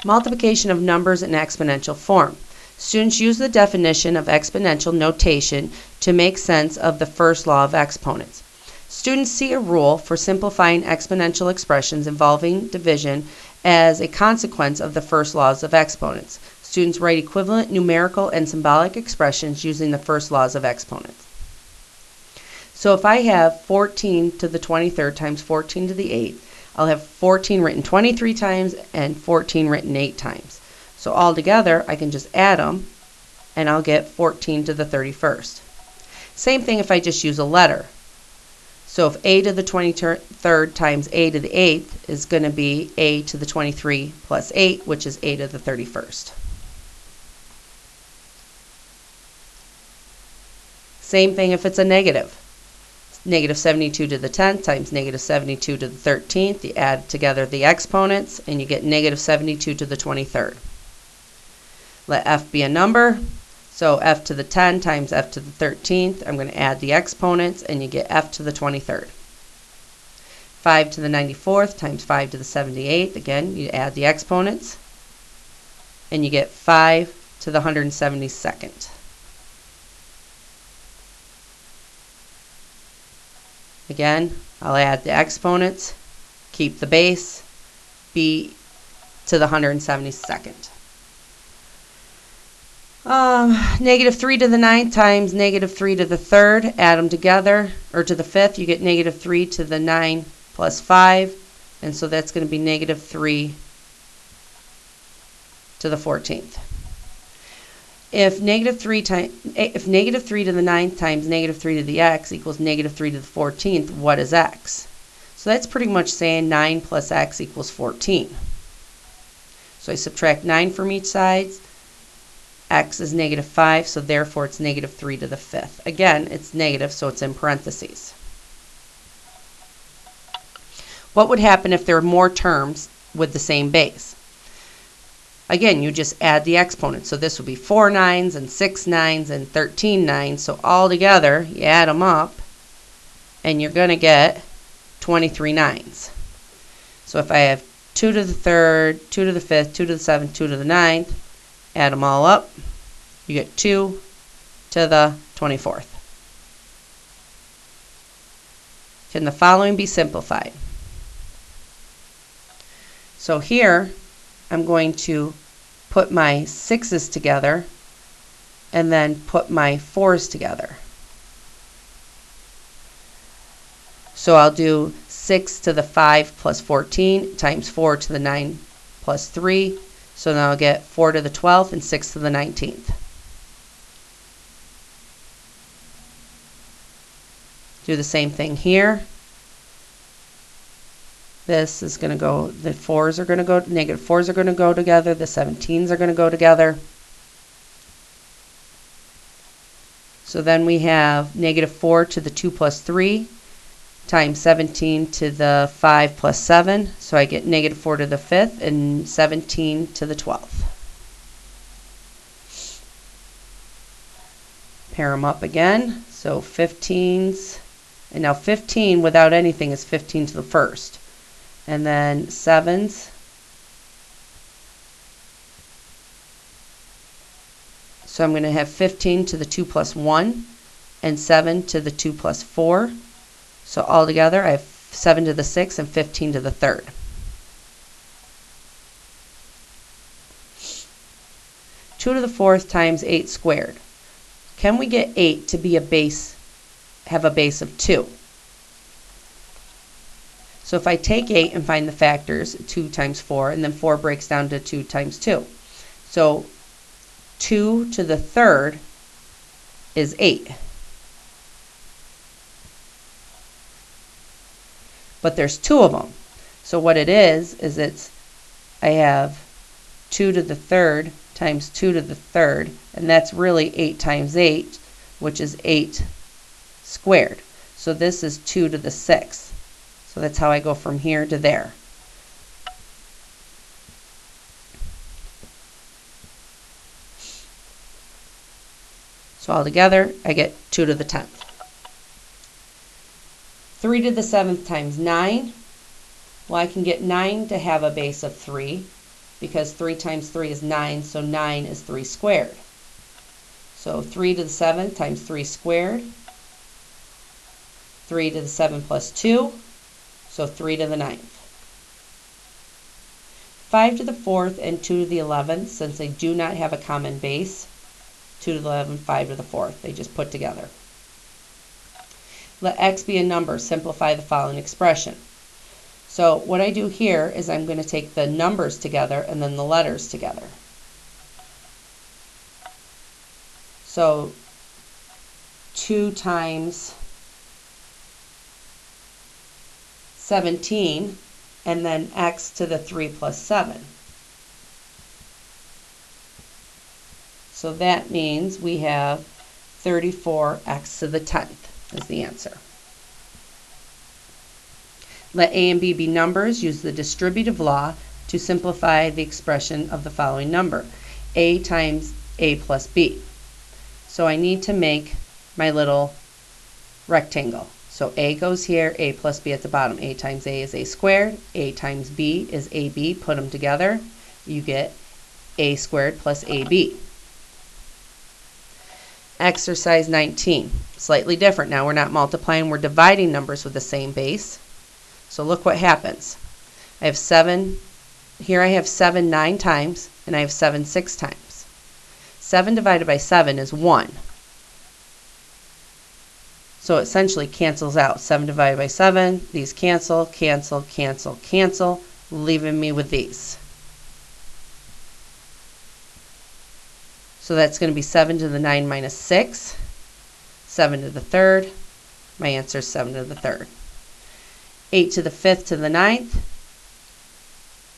Multiplication of numbers in exponential form. Students use the definition of exponential notation to make sense of the first law of exponents. Students see a rule for simplifying exponential expressions involving division as a consequence of the first laws of exponents. Students write equivalent numerical and symbolic expressions using the first laws of exponents. So if I have 14 to the 23rd times 14 to the 8th, I'll have 14 written 23 times and 14 written 8 times. So all together, I can just add them, and I'll get 14 to the 31st. Same thing if I just use a letter. So if a to the 23rd times a to the 8th is going to be a to the 23 plus 8, which is a to the 31st. Same thing if it's a negative. Negative 72 to the 10th times negative 72 to the 13th. You add together the exponents, and you get negative 72 to the 23rd. Let f be a number. So f to the 10 times f to the 13th. I'm going to add the exponents, and you get f to the 23rd. 5 to the 94th times 5 to the 78th. Again, you add the exponents, and you get 5 to the 172nd. Again, I'll add the exponents, keep the base, b to the 172nd. Negative 3 to the 9th times negative 3 to the 3rd, add them together, or to the 5th, you get negative 3 to the 9 plus 5, and so that's going to be negative 3 to the 14th. If negative 3 to the 9th times negative 3 to the x equals negative 3 to the 14th, what is x? So that's pretty much saying 9 plus x equals 14. So I subtract 9 from each side. X is negative 5, so therefore it's negative 3 to the 5th. Again, it's negative, so it's in parentheses. What would happen if there were more terms with the same base? Again, you just add the exponents. So this would be 4 9s and 6 9s and 13 9s. So all together, you add them up, and you're going to get 23 9s. So if I have 2 to the 3rd, 2 to the 5th, 2 to the 7th, 2 to the 9th, add them all up, you get 2 to the 24th. Can the following be simplified? So here, I'm going to put my 6's together and then put my 4's together. So I'll do 6 to the 5 plus 14 times 4 to the 9 plus 3. So now I'll get 4 to the 12th and 6 to the 19th. Do the same thing here. This is going to go, the 4's are going to go, negative 4's are going to go together, the 17's are going to go together. So then we have negative 4 to the 2 plus 3 times 17 to the 5 plus 7. So I get negative 4 to the 5th and 17 to the 12th. Pair them up again. So 15's, and now 15 without anything is 15 to the 1st. And then 7's. So I'm going to have 15 to the 2 plus 1 and 7 to the 2 plus 4. So all together I have 7 to the 6th and 15 to the 3rd. Two to the 4th times 8 squared. Can we get 8 to be a base, have a base of 2? So if I take 8 and find the factors, 2 times 4, and then 4 breaks down to 2 times 2. So 2 to the 3rd is 8. But there's 2 of them. So what it is I have 2 to the 3rd times 2 to the 3rd, and that's really 8 times 8, which is 8 squared. So this is 2 to the 6th. So that's how I go from here to there. So all together, I get 2 to the 10th. 3 to the 7th times 9. Well, I can get 9 to have a base of 3. because 3 times 3 is 9, so 9 is 3 squared. So 3 to the 7th times 3 squared, 3 to the 7 plus 2, so 3 to the 9th. 5 to the 4th and 2 to the 11th, since they do not have a common base, 2 to the 11th, 5 to the 4th, they just put together. Let x be a number. Simplify the following expression. So what I do here is I'm going to take the numbers together and then the letters together. So 2 times 17, and then x to the 3 plus 7. So that means we have 34x to the 10th is the answer. Let a and b be numbers. Use the distributive law to simplify the expression of the following number. A times a plus b. So I need to make my little rectangle. So a goes here, a plus b at the bottom. A times a is a squared, a times b is ab. Put them together, you get a squared plus ab. Exercise 19. Slightly different. Now we're not multiplying, we're dividing numbers with the same base. So look what happens. I have 7, here I have 7 9 times, and I have 7 6 times. 7 divided by 7 is 1. So it essentially cancels out. 7 divided by 7, these cancel, cancel, cancel, cancel, leaving me with these. So that's going to be 7 to the 9 minus 6, 7 to the 3rd. My answer is 7 to the 3rd. 8 to the 5th to the 9th.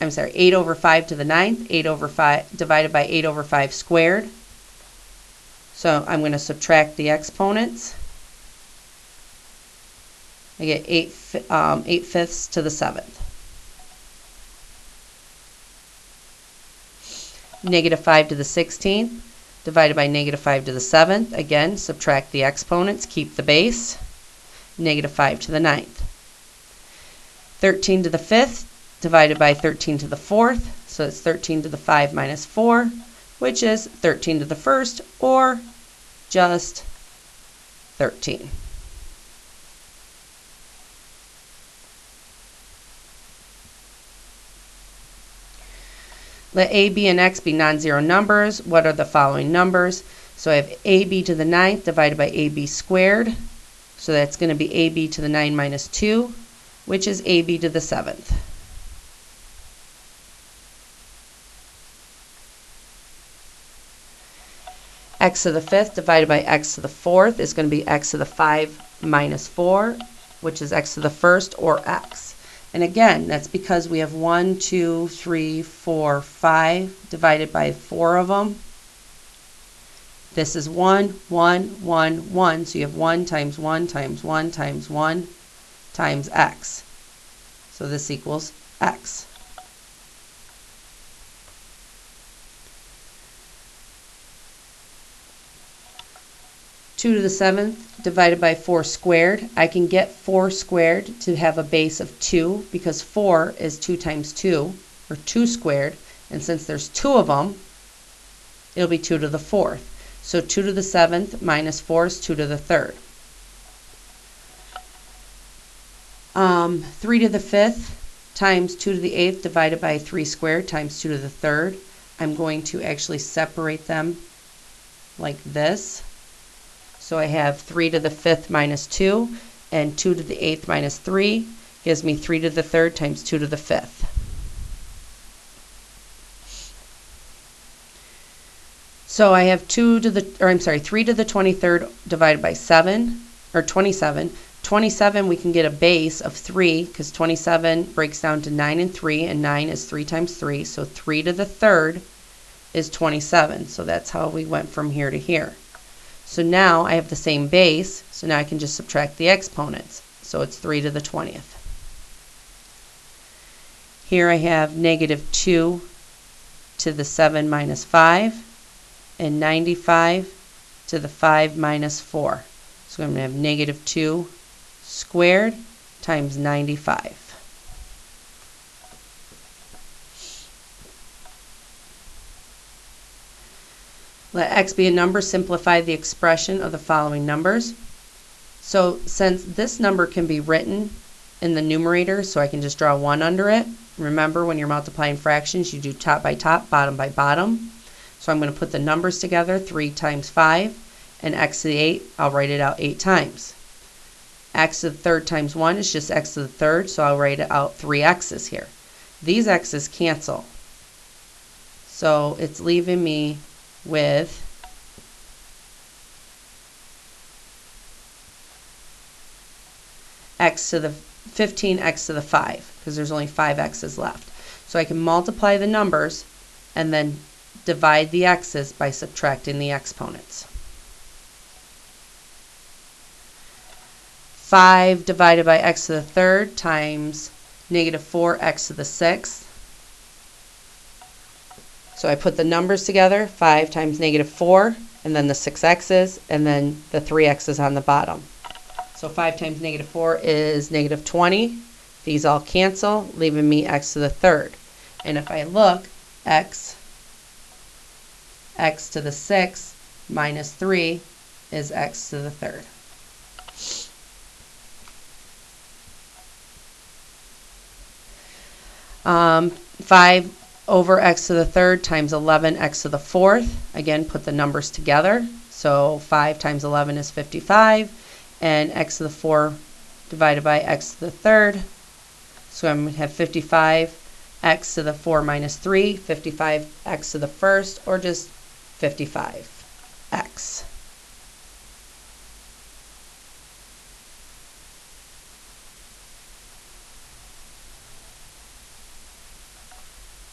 8 over 5 to the 9th. 8 over 5 divided by 8 over 5 squared. So I'm going to subtract the exponents. I get 8 fifths to the 7th. Negative 5 to the 16th divided by negative 5 to the 7th. Again, subtract the exponents, keep the base. Negative 5 to the 9th. 13 to the 5th divided by 13 to the 4th. So it's 13 to the 5 minus 4, which is 13 to the 1st, or just 13. Let a, b, and x be non-zero numbers. What are the following numbers? So I have ab to the 9th divided by ab squared. So that's going to be ab to the 9 minus 2, which is ab to the 7th. X to the 5th divided by x to the 4th is going to be x to the 5 minus 4, which is x to the 1st, or x. And again, that's because we have 1, 2, 3, 4, 5 divided by 4 of them. This is 1, 1, 1, 1. So you have 1 times 1 times 1 times 1 times x. So this equals x. Two to the 7th divided by 4 squared. I can get 4 squared to have a base of 2 because 4 is 2 times 2, or 2 squared. And since there's 2 of them, it'll be 2 to the 4th. So 2 to the 7th minus 4 is 2 to the 3rd. 3 to the 5th times 2 to the 8th divided by 3 squared times 2 to the 3rd. I'm going to actually separate them like this. So I have 3 to the 5th minus 2, and 2 to the 8th minus 3 gives me 3 to the 3rd times 2 to the 5th. So I have 3 to the 23rd divided by 7, or 27. 27 we can get a base of 3 because 27 breaks down to 9 and 3, and 9 is 3 times 3. So 3 to the 3rd is 27. So that's how we went from here to here. So now I have the same base, so now I can just subtract the exponents. So it's 3 to the 20th. Here I have negative 2 to the 7 minus 5, and 95 to the 5 minus 4. So I'm going to have negative 2 squared times 95. Let x be a number, simplify the expression of the following numbers. So since this number can be written in the numerator, so I can just draw 1 under it. Remember, when you're multiplying fractions, you do top by top, bottom by bottom. So I'm going to put the numbers together, 3 times 5, and x to the 8, I'll write it out 8 times. X to the third times 1 is just x to the third, so I'll write out 3 x's here. These x's cancel. So it's leaving me with x to the 15x to the 5, because there's only 5 x's left. So I can multiply the numbers and then divide the x's by subtracting the exponents. 5 divided by x to the third times negative 4x to the 6th. So I put the numbers together, 5 times negative 4, and then the 6 x's, and then the 3 x's on the bottom. So 5 times negative 4 is negative 20. These all cancel, leaving me x to the third. And if I look, x to the 6th minus 3 is x to the third. Um, 5 over x to the third times 11 x to the fourth. Again, put the numbers together. So 5 times 11 is 55, and x to the 4 divided by x to the third. So I'm going to have 55 x to the 4 minus 3, 55 x to the first, or just 55x.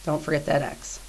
Don't forget that x.